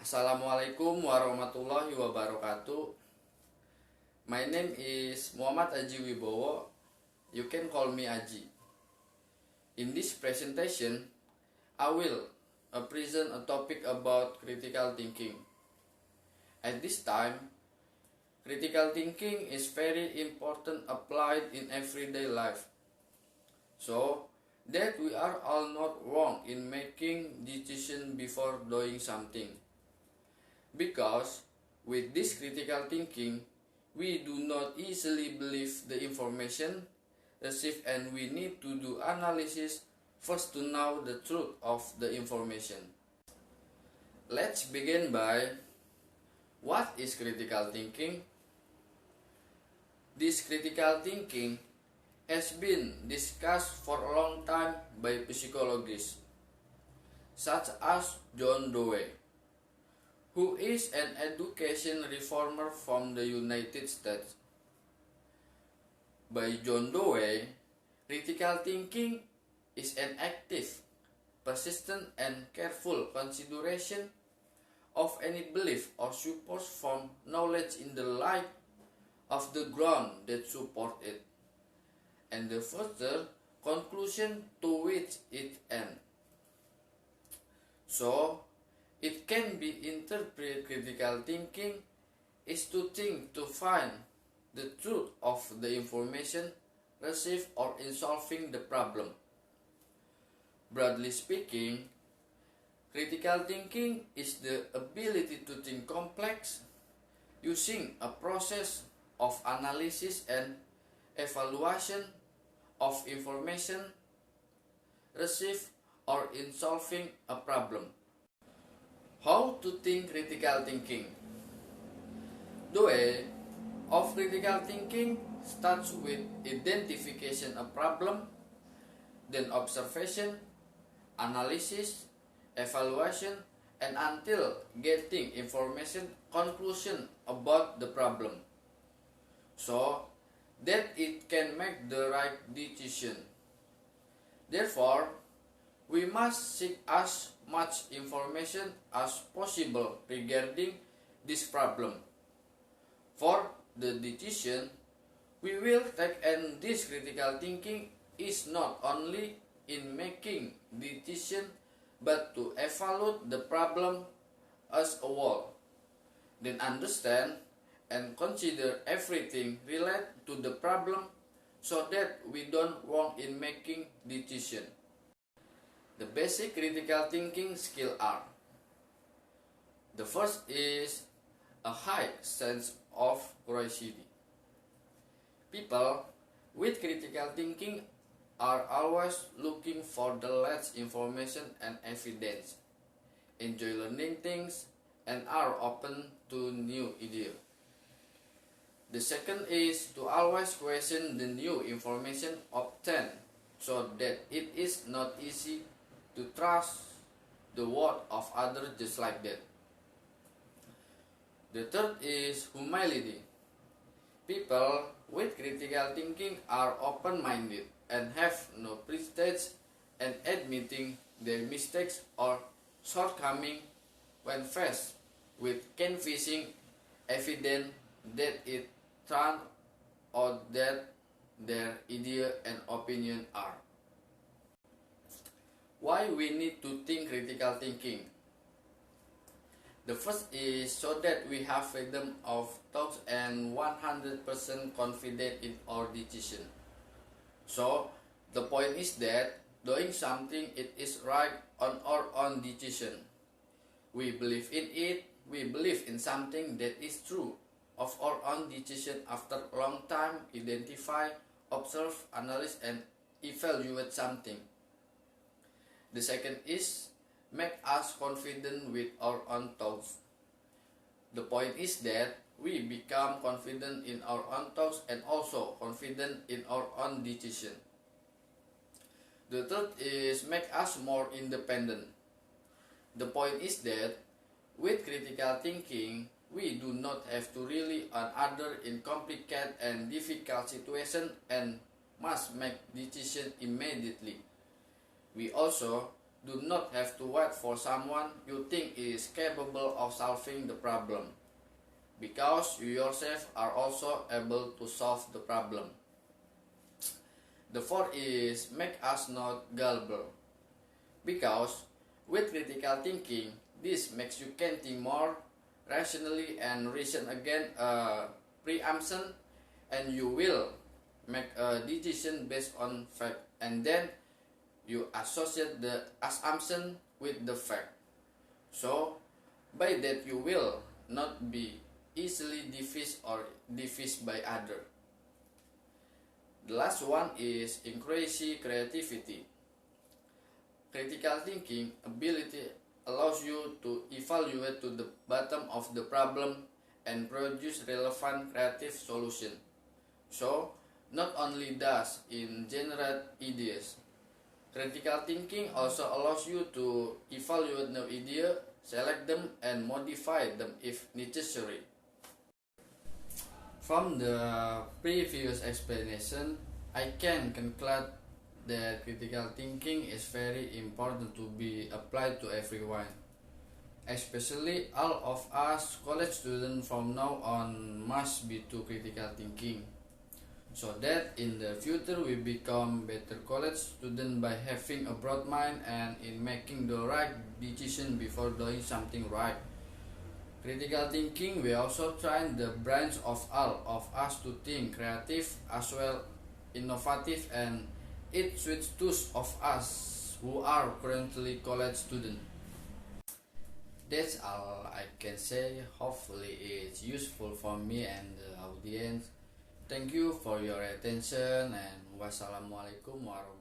Assalamualaikum warahmatullahi wabarakatuh. My name is Muhammad Ajiwibowo. You can call me Aji. In this presentation, I will present a topic about critical thinking. At this time, critical thinking is very important applied in everyday life, so that we are all not wrong in making decisions before doing something. Because with this critical thinking, we do not easily believe the information received, and we need to do analysis first to know the truth of the information. Let's begin by what is critical thinking? This critical thinking has been discussed for a long time by psychologists such as John Dewey, who is an education reformer from the United States. By John Dewey, critical thinking is an active, persistent, and careful consideration of any belief or support from knowledge in the light of the ground that support it, and the further conclusion to which it ends. So, it can be interpreted critical thinking is to think to find the truth of the information received or in solving the problem. Broadly speaking, critical thinking is the ability to think complex using a process of analysis and evaluation of information received or in solving a problem. How to think critical thinking? The way of critical thinking starts with identification of problem, then observation, analysis, evaluation, and until getting information conclusion about the problem, so that it can make the right decision. Therefore, we must seek as much information as possible regarding this problem. For the decision we will take, and this critical thinking is not only in making decision but to evaluate the problem as a whole, then understand and consider everything related to the problem so that we don't wrong in making decision. The basic critical thinking skills are: the first is a high sense of curiosity. People with critical thinking are always looking for the latest information and evidence, enjoy learning things, and are open to new ideas. The second is to always question the new information obtained so that it is not easy to trust the word of others just like that. The third is humility. People with critical thinking are open-minded and have no prejudice in admitting their mistakes or shortcomings when faced with convincing evidence that it turns out that their idea and opinion are. Why we need to think critical thinking? The first is so that we have freedom of thought and 100% confident in our decision. So the point is that doing something it is right on our own decision. We believe in it, we believe in something that is true of our own decision after a long time identify, observe, analyze, and evaluate something. The second is make us confident with our own thoughts. The point is that we become confident in our own thoughts and also confident in our own decision. The third is make us more independent. The point is that with critical thinking, we do not have to rely on others in complicated and difficult situations and must make decisions immediately. We also do not have to wait for someone you think is capable of solving the problem, because you yourself are also able to solve the problem. The fourth is make us not gullible, because with critical thinking, this makes you can think more rationally and reason against a presumption, and you will make a decision based on fact, and then you associate the assumption with the fact. So by that you will not be easily defeated by others. The last one is increase creativity. Critical thinking ability allows you to evaluate to the bottom of the problem and produce relevant creative solution. So, not only does it generate ideas, critical thinking also allows you to evaluate new ideas, select them, and modify them if necessary. From the previous explanation, I can conclude that critical thinking is very important to be applied to everyone, especially all of us college students from now on must be to critical thinking, so that in the future we become better college students by having a broad mind and in making the right decision before doing something right. Critical thinking will also train the brains of all of us to think creative as well innovative, and it suits those of us who are currently college students. That's all I can say. Hopefully it's useful for me and the audience. Thank you for your attention, and wassalamualaikum warahmatullahi wabarakatuh.